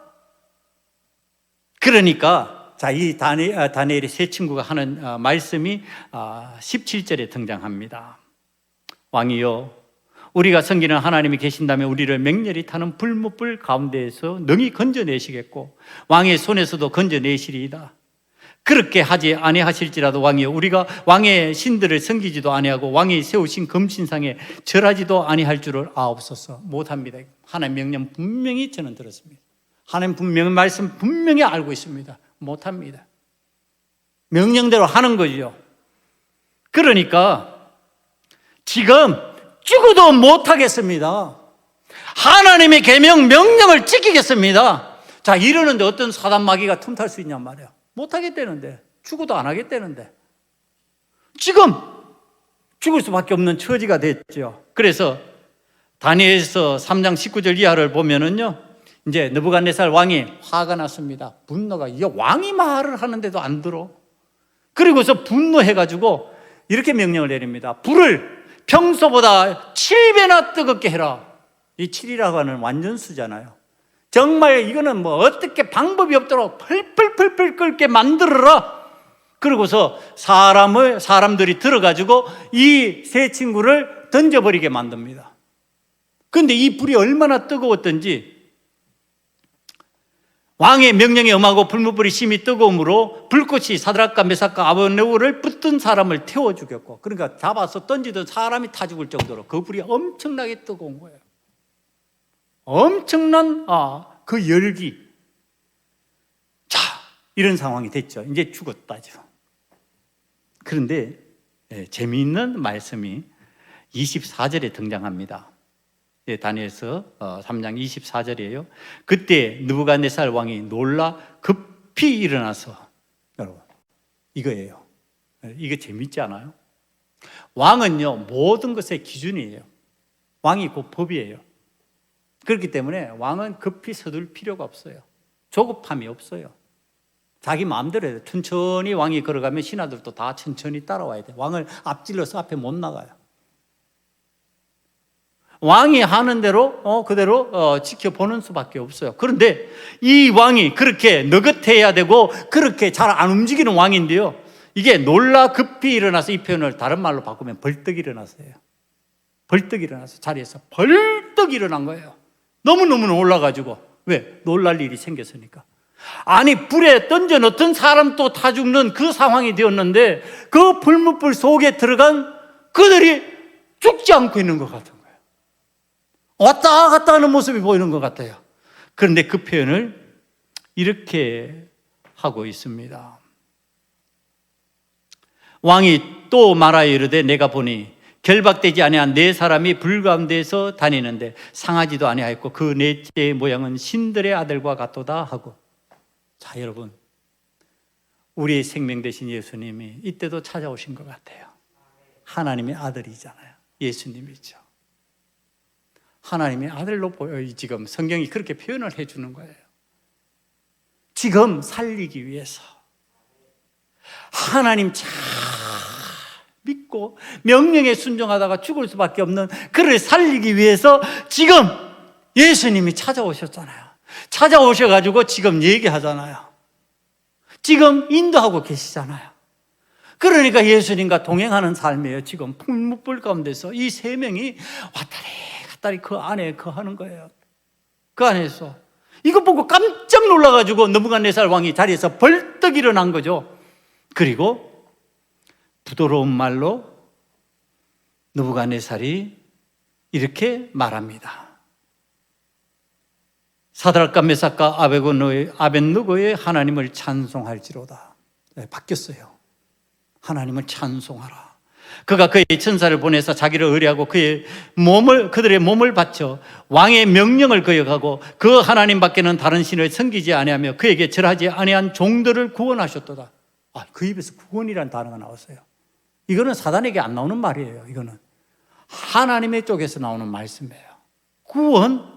그러니까 자, 이 다니엘의 세 친구가 하는 말씀이 17절에 등장합니다. 왕이여, 우리가 섬기는 하나님이 계신다면 우리를 맹렬히 타는 불 가운데에서 능히 건져내시겠고 왕의 손에서도 건져내시리이다. 그렇게 하지 아니하실지라도 왕이여, 우리가 왕의 신들을 섬기지도 아니하고 왕이 세우신 금신상에 절하지도 아니할 줄을 아옵소서. 못합니다. 하나님 명령 분명히 저는 들었습니다. 하나님 분명히 말씀 분명히 알고 있습니다. 못합니다. 명령대로 하는 거죠. 그러니까 지금 죽어도 못하겠습니다. 하나님의 계명 명령을 지키겠습니다. 자, 이러는데 어떤 사단 마귀가 틈탈 수 있냔 말이야. 못하겠다는데, 죽어도 안 하겠다는데 지금 죽을 수밖에 없는 처지가 됐죠. 그래서 다니엘서 3장 19절 이하를 보면은요, 이제 느부갓네살 왕이 화가 났습니다. 분노가, 이게 왕이 말을 하는데도 안 들어. 그리고서 분노해가지고 이렇게 명령을 내립니다. 불을 평소보다 7배나 뜨겁게 해라. 이 7이라고 하는 완전수잖아요. 정말 이거는 뭐 어떻게 방법이 없도록 펄펄펄펄 끓게 만들어라. 그러고서 사람들이 들어가지고 이 세 친구를 던져버리게 만듭니다. 그런데 이 불이 얼마나 뜨거웠던지 왕의 명령에 응하고 불무불이 심히 뜨거움으로 불꽃이 사드락과 메삭과 아벳느고를 붙든 사람을 태워 죽였고, 그러니까 잡아서 던지던 사람이 타 죽을 정도로 그 불이 엄청나게 뜨거운 거예요. 엄청난 그 열기. 자, 이런 상황이 됐죠. 이제 죽었다죠. 그런데 재미있는 말씀이 24절에 등장합니다. 다니엘서 3장 24절이에요. 그때 느부갓네살 왕이 놀라 급히 일어나서, 여러분 이거예요. 이게 재밌지 않아요? 왕은요 모든 것의 기준이에요. 왕이 곧 법이에요. 그렇기 때문에 왕은 급히 서둘 필요가 없어요. 조급함이 없어요. 자기 마음대로 해요. 천천히 왕이 걸어가면 신하들도 다 천천히 따라와야 돼요. 왕을 앞질러서 앞에 못 나가요. 왕이 하는 대로 그대로 지켜보는 수밖에 없어요. 그런데 이 왕이 그렇게 느긋해야 되고 그렇게 잘 안 움직이는 왕인데요, 이게 놀라 급히 일어나서, 이 표현을 다른 말로 바꾸면 벌떡 일어나서요. 벌떡 일어나서 자리에서 벌떡 일어난 거예요. 너무너무 놀라가지고. 왜? 놀랄 일이 생겼으니까. 아니 불에 던져 넣던 사람도 타 죽는 그 상황이 되었는데 그 불무불 속에 들어간 그들이 죽지 않고 있는 것 같은 거예요. 왔다 갔다 하는 모습이 보이는 것 같아요. 그런데 그 표현을 이렇게 하고 있습니다. 왕이 또 말하여 이르되 내가 보니 결박되지 아니한 네 사람이 불 가운데에서 다니는데 상하지도 아니하였고 그 넷째의 모양은 신들의 아들과 같도다 하고. 자, 여러분, 우리의 생명 되신 예수님이 이때도 찾아오신 것 같아요. 하나님의 아들이잖아요. 예수님이죠. 하나님의 아들로 보여요. 지금 성경이 그렇게 표현을 해주는 거예요. 지금 살리기 위해서, 하나님 잘 믿고 명령에 순종하다가 죽을 수밖에 없는 그를 살리기 위해서 지금 예수님이 찾아오셨잖아요. 찾아오셔가지고 지금 얘기하잖아요. 지금 인도하고 계시잖아요. 그러니까 예수님과 동행하는 삶이에요. 지금 풍문불 가운데서 이 세 명이 왔다리 갔다리 그 안에 거하는 거예요. 그 안에서 이거 보고 깜짝 놀라가지고 느부갓네살 왕이 자리에서 벌떡 일어난 거죠. 그리고 부드러운 말로 느부갓네살이 이렇게 말합니다. 사드락과 메삭과 아벳느고의 하나님을 찬송할지로다. 네, 바뀌었어요. 하나님을 찬송하라. 그가 그의 천사를 보내서 자기를 의뢰하고 그들의 몸을 바쳐 왕의 명령을 거역하고 그 하나님 밖에는 다른 신을 섬기지 아니하며 그에게 절하지 아니한 종들을 구원하셨도다. 그 입에서 구원이라는 단어가 나왔어요. 이거는 사단에게 안 나오는 말이에요. 이거는 하나님의 쪽에서 나오는 말씀이에요. 구원.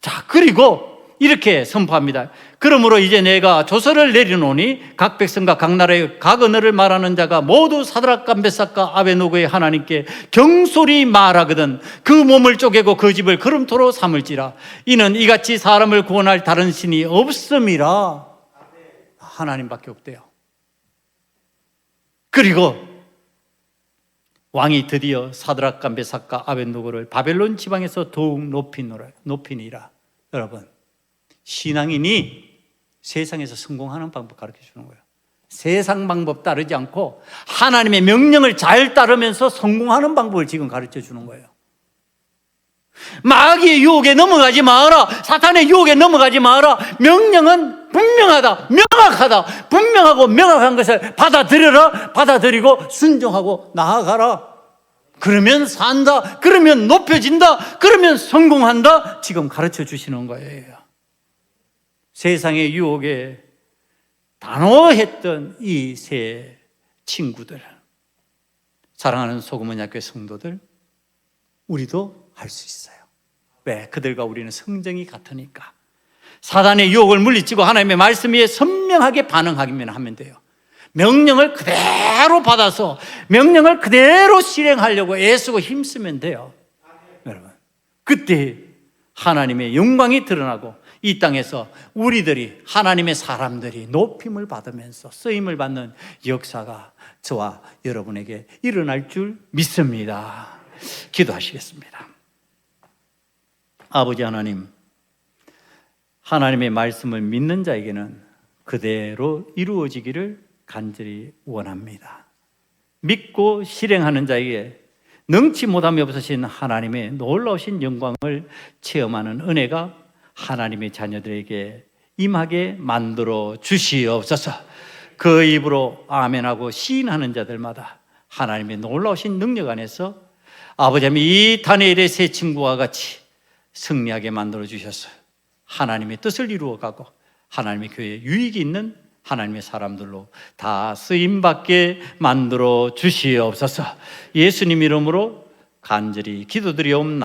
자, 그리고 이렇게 선포합니다. 그러므로 이제 내가 조서를 내려놓으니 각 백성과 각 나라의 각 언어를 말하는 자가 모두 사드락과 메삭과 아벳느고의 하나님께 경솔히 말하거든 그 몸을 쪼개고 그 집을 걸음토로 삼을지라. 이는 이같이 사람을 구원할 다른 신이 없음이라. 하나님밖에 없대요. 그리고 왕이 드디어 사드락과 메삭과 아벳느고를 바벨론 지방에서 더욱 높이니라. 여러분, 신앙인이 세상에서 성공하는 방법 가르쳐 주는 거예요. 세상 방법 따르지 않고 하나님의 명령을 잘 따르면서 성공하는 방법을 지금 가르쳐 주는 거예요. 마귀의 유혹에 넘어가지 마라. 사탄의 유혹에 넘어가지 마라. 명령은 분명하다, 명확하다. 분명하고 명확한 것을 받아들여라. 받아들이고 순종하고 나아가라. 그러면 산다. 그러면 높여진다. 그러면 성공한다. 지금 가르쳐 주시는 거예요. 세상의 유혹에 단호했던 이 세 친구들, 사랑하는 소금언약교회 성도들, 우리도 할 수 있어요. 왜? 그들과 우리는 성정이 같으니까. 사단의 유혹을 물리치고 하나님의 말씀 위에 선명하게 반응하기만 하면 돼요. 명령을 그대로 받아서 명령을 그대로 실행하려고 애쓰고 힘쓰면 돼요. 여러분, 그때 하나님의 영광이 드러나고 이 땅에서 우리들이, 하나님의 사람들이 높임을 받으면서 쓰임을 받는 역사가 저와 여러분에게 일어날 줄 믿습니다. 기도하시겠습니다. 아버지 하나님, 하나님의 말씀을 믿는 자에게는 그대로 이루어지기를 간절히 원합니다. 믿고 실행하는 자에게 능치 못함이 없으신 하나님의 놀라우신 영광을 체험하는 은혜가 하나님의 자녀들에게 임하게 만들어 주시옵소서. 그 입으로 아멘하고 시인하는 자들마다 하나님의 놀라우신 능력 안에서 아버지 하나님, 이 다니엘의 세 친구와 같이 승리하게 만들어 주셨어요. 하나님의 뜻을 이루어가고 하나님의 교회에 유익이 있는 하나님의 사람들로 다 쓰임받게 만들어 주시옵소서. 예수님 이름으로 간절히 기도드리옵나이다.